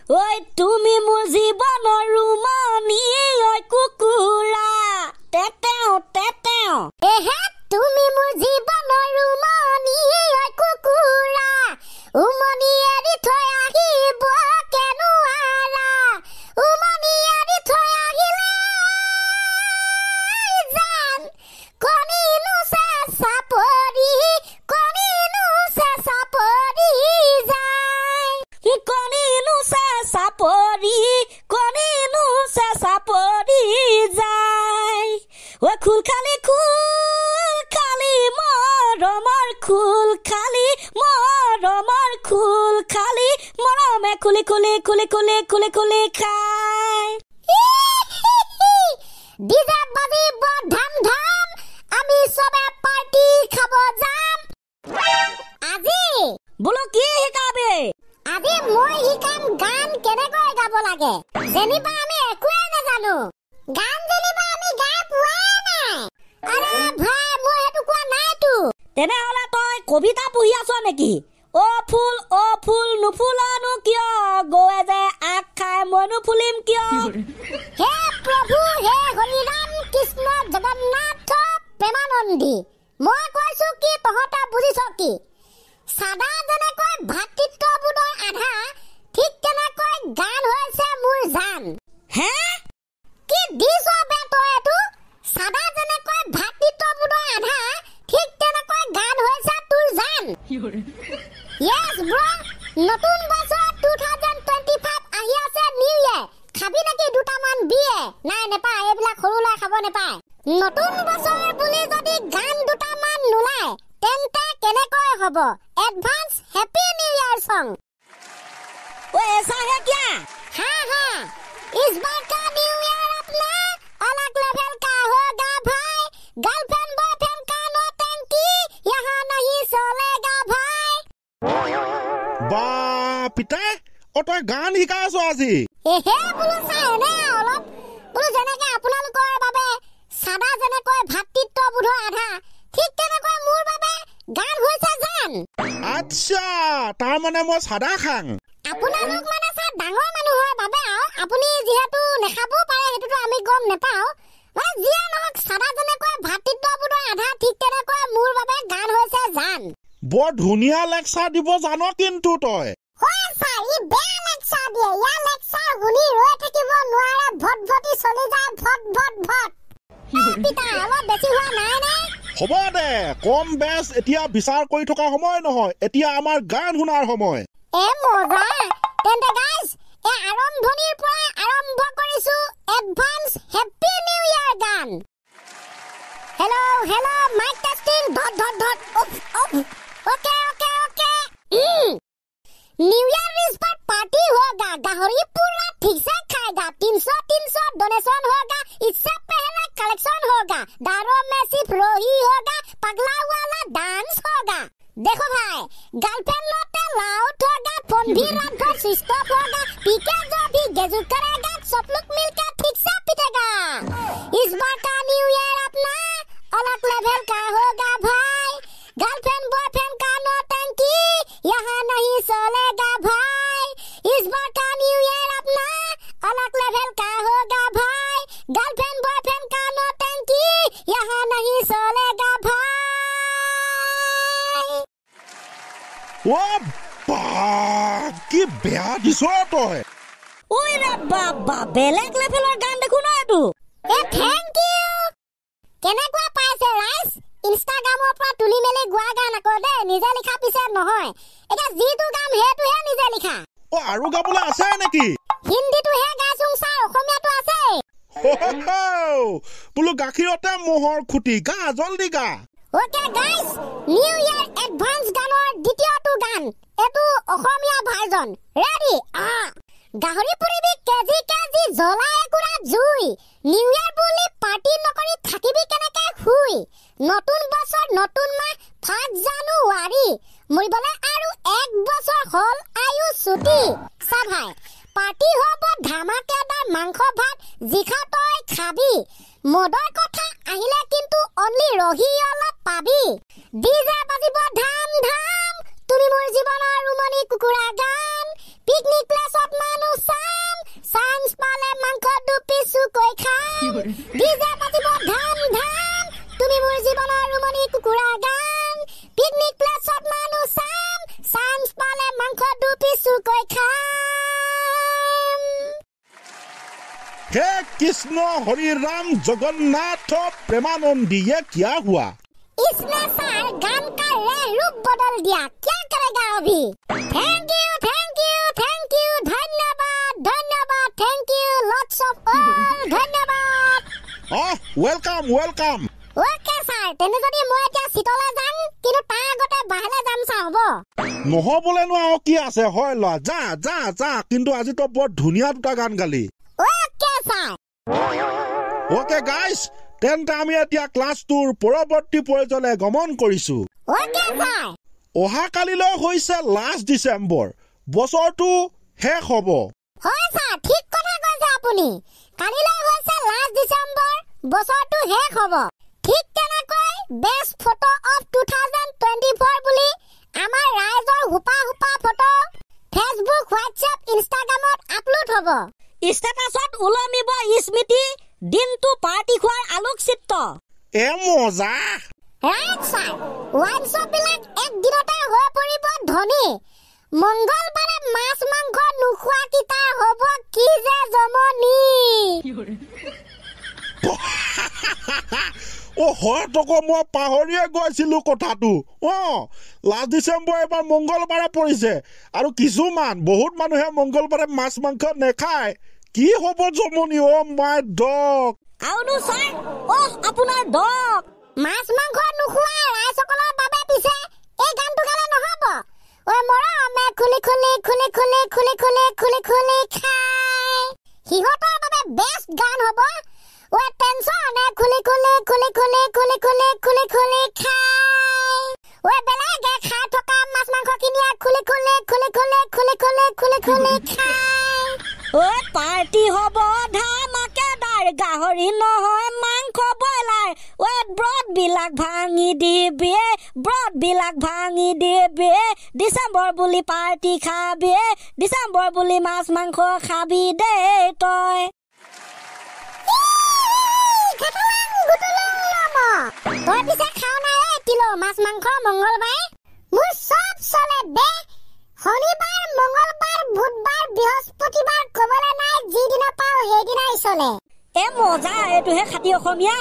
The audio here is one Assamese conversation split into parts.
ঐ তুমি মোৰ জীৱনৰ ৰুমনি ঐ কুকুৰা তেতেও তেতেও এহে তুমি মোৰ জীৱনৰ ৰুমনি ঐ কুকুৰা উমনি এৰি থৈ আহিব কেনুৱাৰা উমনি এৰি থৈ আহিলে জান কণিনো চেঁচা পৰি যায় কণিনো চেঁচা পৰি যায় ঐ খুল খালি মৰমৰ খুল খালি মৰমে খুলি খাই ডিজে বাজিব ধাম ধাম আমি সবে পাৰ্টি খাব যাম আজি বোলো কি শিকাবি আজি মই শিকাম গান কেনেকৈ গাব লাগে যেনিবা আমি একোৱে নাজানো গান যেনিবা আমি গাই পোৱা নাই আৰে ভাই মই সেইটো কোৱা নাইতো তেনেহলে তই কবিতা পঢ়ি আছ নেকি অ ফুল নুফুলানো কিয় গৈ যে আগ খাই মই নুফুলিম কিয় হে প্ৰভু হে হৰিৰাম কৃষ্ণ জগন্নাথ প্ৰেমানন্দী মই কৈছো কি তহঁতে বুজিছ কি সাদা যেনেকৈ ভাতৃত্ববোধৰ আধা ঠিক তেনেকৈ গান হৈছে মোৰ জান হে কি দিছ বে তই এইটো সাদা যেনেকৈ ভাতৃত্ববোধৰ আধা ঠিক তেনেকৈ গান হৈছে তোৰ জান Yes bro নতুন বছৰ 2025 আহি আছে নিউ ইয়াৰ খাবি নেকি দুটামান বিয়ে নাই নেপায় এইবিলাক সৰুলৈ খাব নেপায় নতুন বছৰ বুলি যদি গান দুটামান নোলায় তেন্তে কেনেকৈ হ'ব এডভান্স হ্যাপি নিউ ইয়াৰ সং ओ ऐसा है क्या हाँ इस बार का न्यू ईयर अपना अलग लेवल का होगा भाई गर्लफ्रेंड बॉयफ्रेंड का नो टंकी यहाँ नहीं चलेगा भाई বা পিতা ও তই গান শিকাই আছ আজি এহে বুলো চাইনে অলপ বুলো যেনেকৈ আপোনালোকৰ বাবে সাদা যেনেকৈ ভাতৃত্ববোধৰ আধা ঠিক তেনেকৈ মোৰ বাবে গান হৈছে জান আচ্ছা তাৰ মানে মই সাদা খাং আপোনালোক মানে সা ডাঙৰ মানুহৰ বাবে আপুনি যেহেতু নেখাবও পাৰে হেতুটো আমি গম নেপাও মানে জিয়া নহক সাদা যেনেকৈ ভাতৃত্ববোধৰ আধা ঠিক তেনেকৈ মোৰ বাবে গান হৈছে জান বৰ ধুনীয়া লেকচাৰ দিব জান কিন্তু তই হয় ছাৰ ই বেয়া লেকচাৰ দিয়ে ইয়াৰ লেকচাৰ শুনি ৰৈ থাকিব নোৱাৰে ভটভটি চলি যায় ভট পিতা অলপ বেছি হোৱা নাই নে হ'ব দে কম বেছ এতিয়া বিচাৰ কৰি থকা সময় নহয় এতিয়া আমাৰ গান শুনাৰ সময় এ মজা তেন্তে গাইজ এ আৰম্ভণিৰ পৰা আৰম্ভ কৰিছো এডভান্স হ্যাপি নিউ ইয়াৰ গান হেল্ল মাইক টেষ্টিং ডট অফ ओके न्यू ईयर इस पर पार्टी होगा गाहरी पूरा ठीक से खाएगा 300 डोनेशन होगा इससे पहले कलेक्शन होगा दारों में सिर्फ रोही होगा पगला वाला डांस होगा देखो भाई गर्लफ्रेंड लोटे लाउट होगा फोन भी रात भर स्विच ऑफ होगा पीके जो भी गेजू करेगा सब लोग मिलकर ठीक से पीटेगा इस बार का न्यू ईयर अपना अलग लेवल का होगा भाई गर्लफ्रेंड बॉयफ्रेंड का नो टंकी यहाँ नहीं चलेगा भाई इस बार का न्यू ईयर अपना अलग लेवल का होगा भाई गर्लफ्रेंड बॉयफ्रेंड का नो टंकी यहाँ नहीं चलेगा भाई ও বা কি বেয়া দিছ তই ওই রে বাবা বেলেগ লেভেলৰ গান দেখো ন এটো এ থ্যাংক ইউ কেনেকুৱা পাইছে ৰাইজ ইনষ্টাগ্ৰামৰ পৰা তুলি মেলি গোৱা গান আকৌ দে নিজে লিখা পিছে নহয় এটা যিটো গান হেতুহে নিজে লিখা ও আৰু গাবলৈ আছে নেকি হিন্দীটো হে গাইছো ছাৰ অসমীয়াটো আছে বোলো গাখীৰতে মোহৰ খুটি গা জলদি গা ওকে গাইস নিউ ইয়াৰ এডভান্স গানৰ দ্বিতীয়টো গান এটো অসমীয়া ভাৰ্জন ৰেডি গাহৰি পুৰিবি কেজি জ্বলাই গুৰা জুই নিউ ইয়াৰ বুলি পাৰ্টি নকৰি থাকিবি কেনেকে শুই নতুন বছৰ নতুন মাহ 5 জানুৱাৰী মৰিবলে আৰু 1 বছৰ হল আয়ু ছুটি সাভাই পাৰ্টি হ'ব ধামাকেদাৰ মাংস ভাত জিখা তই খাবি মদৰ কথা আহিলে কিন্তু অনলি ৰহি অলপ পাবি ডিজে বাজিব ধাম ধাম তুমি মোৰ জীৱনৰ ৰুমনি কুকুৰা গান পিকনিক প্লেছত মানুহ চাম চান্স পালে মাংস দুপিছু কৈ খাম ডিজে বাজিব ধাম ধাম তুমি মোৰ জীৱনৰ ৰুমনি কুকুৰা গান পিকনিক প্লেছত মানুহ চাম চান্স পালে মাংস দুপিছু কৈ খাম हे कृष्ण हरि राम जगन्नाथ प्रेमानंदी ये क्या हुआ? इसने सार गान का रूप बदल दिया क्या करेगा अभी थैंक यू धन्यवाद thank you lots of all धन्यवाद वेलकम ओके सर तेने जदि মই এতিয়া সিতলা যাম কিন্তু তাৰ আগতে বাহিৰে যাম ছা হ'ব নহবলে নো আৰু কি আছে হয় ল যা কিন্তু আজি তো বৰ ধুনিয়া দুটা গান গালি ओके सर ओके गाइस তেন্তে আমি এতিয়া ক্লাস 2 ৰ পৰৱৰ্তী পৰ্যায়লৈ গমন কৰিছো ओके सर অহা কালিলৈ হৈছে লাষ্ট ডিসেম্বৰ বছৰটো শেষ হ'ব হয় স্যাৰ ঠিক কথা কৈছে আপুনি কালিলৈ হৈছে লাষ্ট ডিসেম্বৰ বছৰটো শেষ হ'ব ঠিক তেনেকৈ বেষ্ট ফটো অফ 2024 বুলি আমাৰ ৰাইজৰ হুপা ফটো ফেসবুক হোৱাটছএপ ইনষ্টাগ্ৰামত আপলোড হ'ব ষ্টেটাছত ওলমিব স্মৃতি দিনটো পাৰ্টি খোৱাৰ আলোকচিত্ৰ এ মজা ৰাইট স্যাৰ হোৱাটছএপ বিলাক এক দিনতে হৈ পৰিব ধনী মংগলবাৰে মাছ মাংস নোখোৱা কিটা হ'ব কি যে জমনি ও হয়তক মই পাহৰিয়ে গৈছিলো কথাটো লাষ্ট ডিসেম্বৰ এবাৰ মংগলবাৰে পৰিছে আৰু কিছুমান বহুত মানুহে মংগলবাৰে মাছ মাংস নেখায় কি হ'ব জমনি মাই ডগ আউনো ছাৰ আপোনাৰ ডগ মাছ মাংস নোখোৱা ৰাইজসকলৰ বাবে পিছে এই গানটো গালে নহ'ব মৰমে খুলি খাই সিহঁতৰ বাবে বেষ্ট গান হ'ব টেনচনে খুলি খাই বেলেগে খাই থকা মাছ মাংস কিনিয়ে খুলি খাই পাৰ্টি হ'ব ধামাকেদাৰ গাহৰি নহয় মাংস ব্ৰইলাৰ ব্ৰড বিলাক ভাঙি দিবি ডিচেম্বৰ বুলি পাৰ্টি খাবি ডিচেম্বৰ বুলি মাছ মাংস খাবি দেই তই তই পিছে খাও নাই এতিলো মাছ মাংস মংগলবাৰে মোৰ সব চলে বে শনিবাৰ মংগলবাৰ বুধবাৰ বৃহস্পতিবাৰ কবলে নাই যিদিন পাও সেইদিনাই চলে মজা এইটোহে খাতি অসমীয়া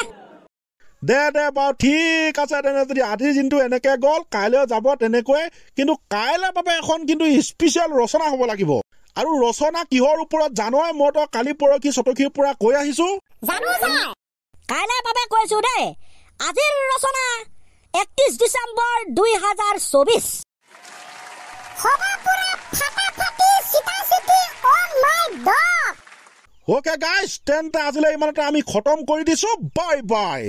দে বাৰু ঠিক আছে তেনে যদি আজি দিনটো এনেকে গ'ল কাইলৈ যাব তেনেকৈ কিন্তু কাইলৈ বাবে এখন কিন্তু স্পেচিয়েল ৰচনা হ'ব লাগিব আৰু ৰচনা কিহৰ ওপৰত জানোই মই তো কালি পৰখি চতখীৰ পৰা কৈ আহিছো জানো ছাৰ কাইলৈ বাবে কৈছো দেই আজিৰ ৰচনা 31 ডিসেম্বৰ 2024 হবা পুৰা ফাটাফাটি চিটাচিটি ও মাই ডগ ওকে গাইস তেন্তে আজিলৈ ইমানতে আমি খতম কৰি দিছো বাই বাই